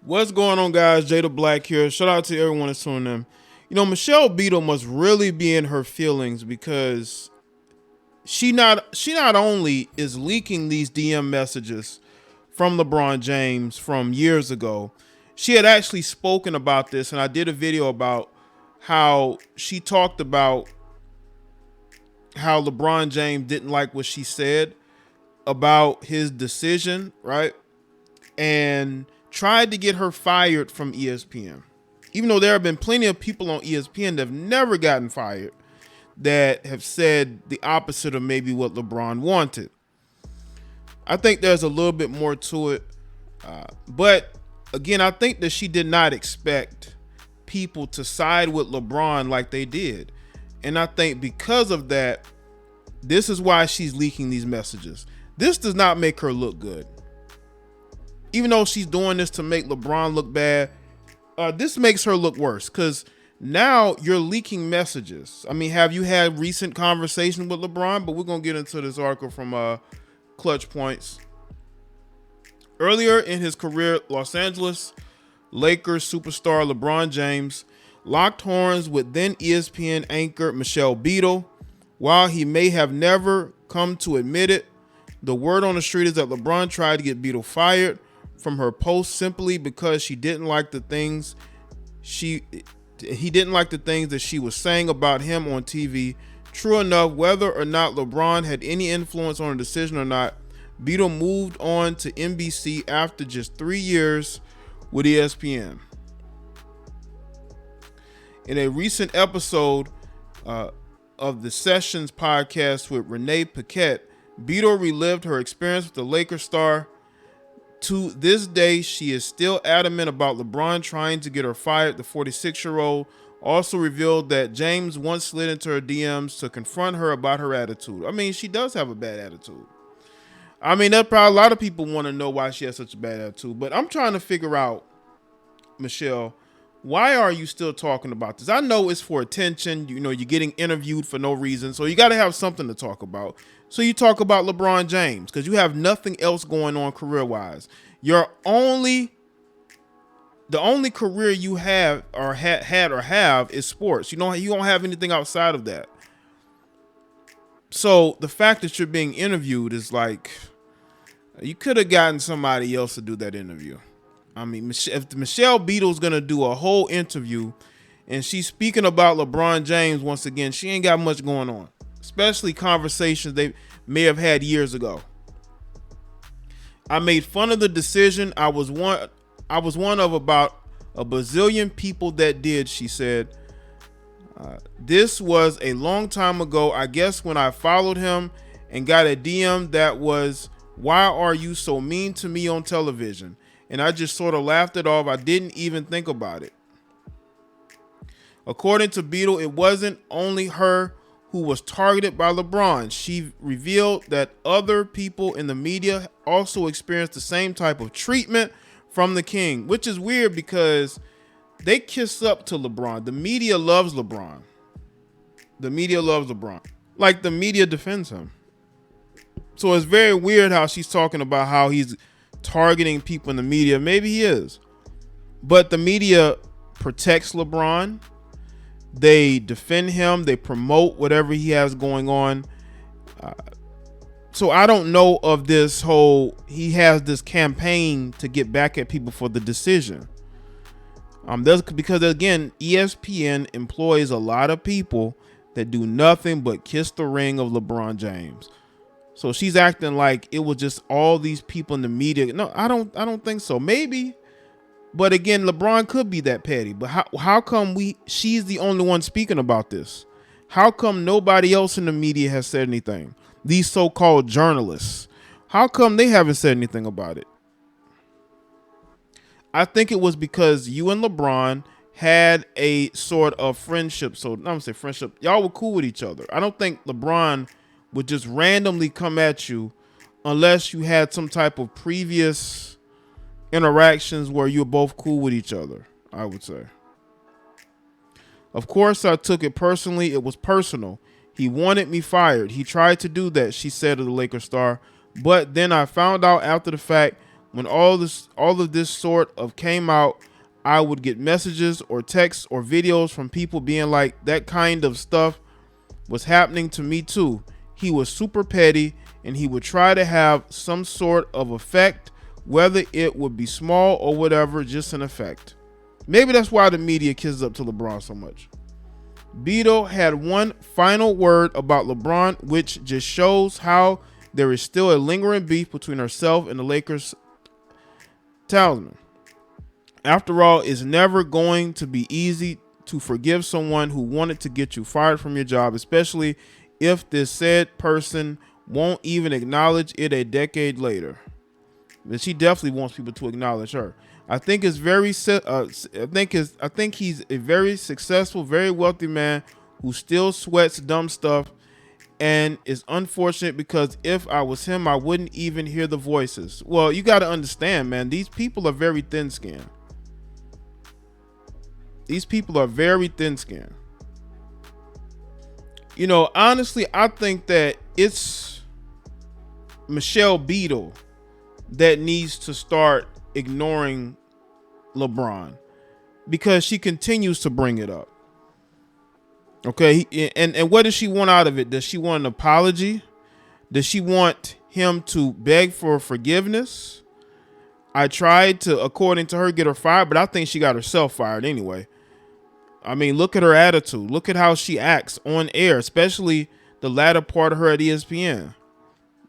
What's going on, guys? Jay the Black here. Shout out to everyone that's tuning in. You know, Michelle Beadle must really be in her feelings because she not only is leaking these DM messages from LeBron James from years ago, she had actually spoken about this, and I did a video about how she talked about how LeBron James didn't like what she said about his decision, right? And tried to get her fired from ESPN. Even though there have been plenty of people on ESPN that have never gotten fired that have said the opposite of maybe what LeBron wanted. I think there's a little bit more to it. But again, I think that she did not expect people to side with LeBron like they did. And I think because of that, this is why she's leaking these messages. This does not make her look good. Even though she's doing this to make LeBron look bad, this makes her look worse because now you're leaking messages. I mean, have you had recent conversations with LeBron? But we're going to get into this article from Clutch Points. Earlier in his career, Los Angeles Lakers superstar LeBron James locked horns with then ESPN anchor Michelle Beadle. While he may have never come to admit it, the word on the street is that LeBron tried to get Beadle fired from her post simply because he didn't like the things that she was saying about him on TV. True enough, whether or not LeBron had any influence on the decision or not, Beadle moved on to NBC after just 3 years with ESPN. In a recent episode of the Sessions podcast with Renee Paquette, Beadle relived her experience with the Lakers star. To this day, she is still adamant about LeBron trying to get her fired. The 46-year-old also revealed that James once slid into her DMs to confront her about her attitude. I mean, she does have a bad attitude. I mean, that probably a lot of people want to know why she has such a bad attitude. But I'm trying to figure out, Michelle, why are you still talking about this? I know it's for attention. You know, you're getting interviewed for no reason. So you got to have something to talk about. So you talk about LeBron James because you have nothing else going on career-wise. The only career you have or have is sports. You don't have anything outside of that. So the fact that you're being interviewed is like, you could have gotten somebody else to do that interview. I mean, if Michelle Beadle's going to do a whole interview and she's speaking about LeBron James once again, she ain't got much going on, especially conversations they may have had years ago. I made fun of the decision. I was one of about a bazillion people that did, she said. This was a long time ago. I guess when I followed him and got a DM that was, "Why are you so mean to me on television?" And I just sort of laughed it off. I didn't even think about it. According to Beadle, it wasn't only her who was targeted by LeBron. She revealed that other people in the media also experienced the same type of treatment from the King, which is weird because they kiss up to LeBron. The media loves LeBron. Like the media defends him. So it's very weird how she's talking about how he's targeting people in the media. Maybe he is, but the media protects LeBron. They defend him. They promote whatever he has going on. So I don't know of this whole, he has this campaign to get back at people for the decision. Because again, ESPN employs a lot of people that do nothing but kiss the ring of LeBron James. So she's acting like it was just all these people in the media. No, I don't think so. Maybe, but again, LeBron could be that petty. But how come she's the only one speaking about this? How come nobody else in the media has said anything? These so-called journalists, how come they haven't said anything about it? I think it was because you and LeBron had a sort of friendship. So I'm gonna say friendship. Y'all were cool with each other. I don't think LeBron would just randomly come at you unless you had some type of previous interactions where you're both cool with each other, I would say. Of course, I took it personally. It was personal. He wanted me fired. He tried to do that, she said to the Lakers star. But then I found out after the fact When all of this sort of came out, I would get messages or texts or videos from people being like, that kind of stuff was happening to me too. He was super petty and he would try to have some sort of effect, whether it would be small or whatever, just an effect. Maybe that's why the media kisses up to LeBron so much. Beadle had one final word about LeBron, which just shows how there is still a lingering beef between herself and the Lakers talisman. After all, it's never going to be easy to forgive someone who wanted to get you fired from your job, especially if this said person won't even acknowledge it a decade later. But she definitely wants people to acknowledge her. I think he's a very successful, very wealthy man who still sweats dumb stuff, and is unfortunate because if I was him, I wouldn't even hear the voices. Well, you got to understand, man, these people are very thin-skinned. These people are very thin-skinned. You know, honestly, I think that it's Michelle Beadle that needs to start ignoring LeBron because she continues to bring it up. Okay, and what does she want out of it? Does she want an apology? Does she want him to beg for forgiveness? I tried to, according to her, get her fired, but I think she got herself fired anyway. I mean, look at her attitude. Look at how she acts on air, especially the latter part of her at ESPN.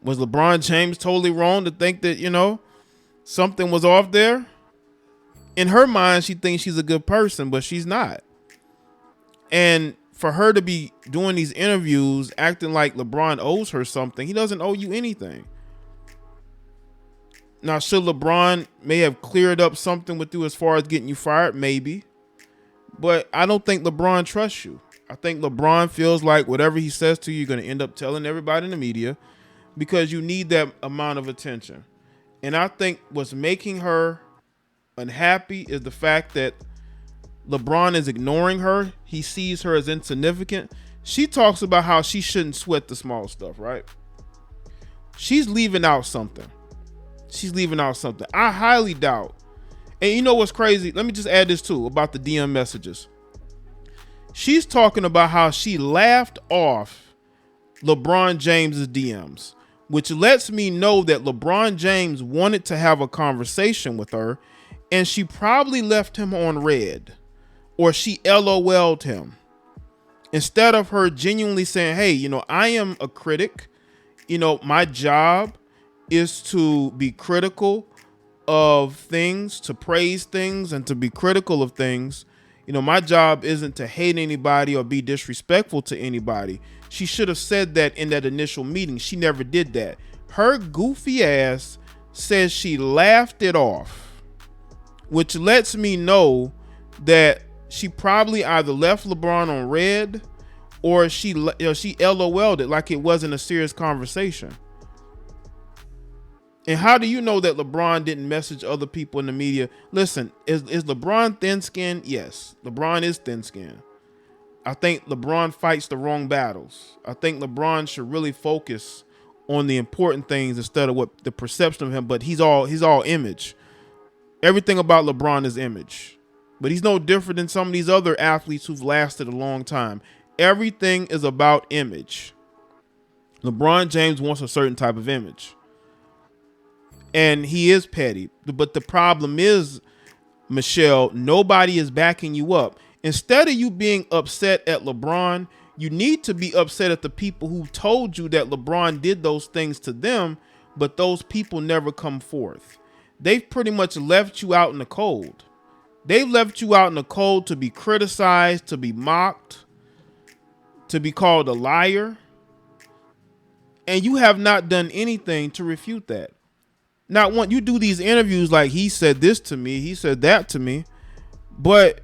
Was LeBron James totally wrong to think that, you know, something was off there? In her mind, she thinks she's a good person, but she's not. And for her to be doing these interviews, acting like LeBron owes her something, he doesn't owe you anything. Now, should LeBron may have cleared up something with you as far as getting you fired? Maybe. But I don't think LeBron trusts you. I think LeBron feels like whatever he says to you, you're going to end up telling everybody in the media because you need that amount of attention. And I think what's making her unhappy is the fact that LeBron is ignoring her. He sees her as insignificant. She talks about how she shouldn't sweat the small stuff, right? She's leaving out something. She's leaving out something. I highly doubt. And you know what's crazy? Let me just add this too about the DM messages. She's talking about how she laughed off LeBron James's DMs, which lets me know that LeBron James wanted to have a conversation with her, and she probably left him on red, or she LOL'd him. Instead of her genuinely saying, hey, you know, I am a critic. You know, my job is to be critical of things, to praise things, and to be critical of things. You know, my job isn't to hate anybody or be disrespectful to anybody. She should have said that in that initial meeting. She never did that. Her goofy ass says she laughed it off, which lets me know that she probably either left LeBron on red or she LOL'd it like it wasn't a serious conversation. And how do you know that LeBron didn't message other people in the media? Listen, is LeBron thin-skinned? Yes, LeBron is thin-skinned. I think LeBron fights the wrong battles. I think LeBron should really focus on the important things instead of what the perception of him. But he's all image. Everything about LeBron is image. But he's no different than some of these other athletes who've lasted a long time. Everything is about image. LeBron James wants a certain type of image. And he is petty. But the problem is, Michelle, nobody is backing you up. Instead of you being upset at LeBron, you need to be upset at the people who told you that LeBron did those things to them, but those people never come forth. They've pretty much left you out in the cold. They've left you out in the cold to be criticized, to be mocked, to be called a liar. And you have not done anything to refute that. Not when you do these interviews like he said this to me, he said that to me, but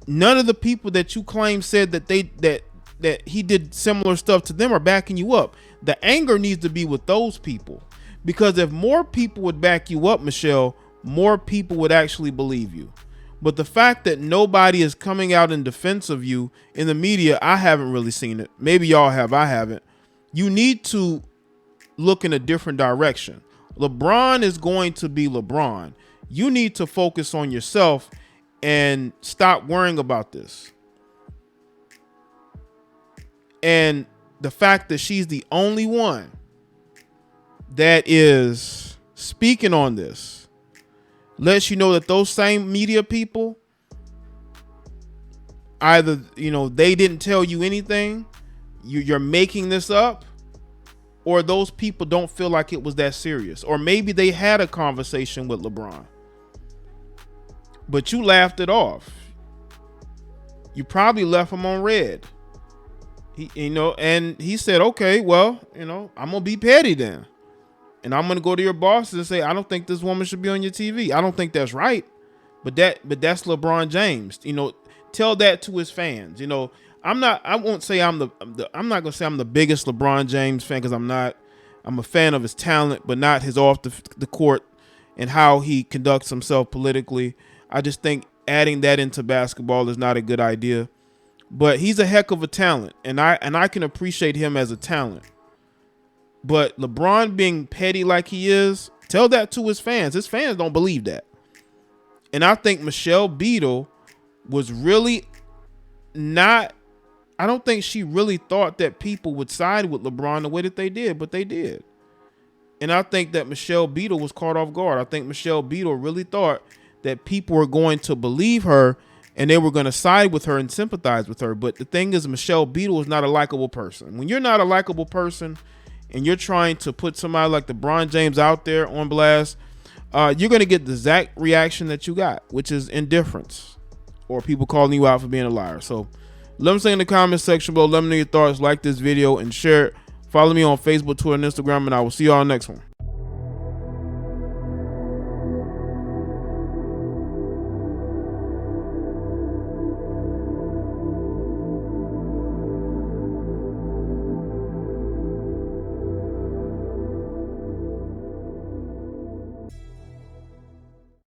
none of the people that you claim said that that he did similar stuff to them are backing you up. The anger needs to be with those people, because if more people would back you up, Michelle, more people would actually believe you. But the fact that nobody is coming out in defense of you in the media, I haven't really seen it. Maybe y'all have, I haven't. You need to look in a different direction. LeBron is going to be LeBron. You need to focus on yourself and stop worrying about this. And the fact that she's the only one that is speaking on this lets you know that those same media people, either, they didn't tell you anything, you're making this up, or those people don't feel like it was that serious. Or maybe they had a conversation with LeBron, but you laughed it off. You probably left him on red. And he said, okay, well, I'm gonna be petty then, and I'm gonna go to your bosses and say, I don't think this woman should be on your TV. I don't think that's right, but that's LeBron James. Tell that to his fans. I'm not gonna say I'm the biggest LeBron James fan, because I'm not. I'm a fan of his talent, but not his off the court and how he conducts himself politically. I just think adding that into basketball is not a good idea. But he's a heck of a talent, and I can appreciate him as a talent. But LeBron being petty like he is, tell that to his fans. His fans don't believe that. And I think Michelle Beadle was really not, I don't think she really thought that people would side with LeBron the way that they did, but they did. And I think that Michelle Beadle was caught off guard. I think Michelle Beadle really thought that people were going to believe her and they were going to side with her and sympathize with her. But the thing is, Michelle Beadle is not a likable person. When you're not a likable person and you're trying to put somebody like LeBron James out there on blast, you're going to get the exact reaction that you got, which is indifference or people calling you out for being a liar. So let me say in the comment section below. Let me know your thoughts. Like this video and share it. Follow me on Facebook, Twitter, and Instagram, and I will see y'all next one.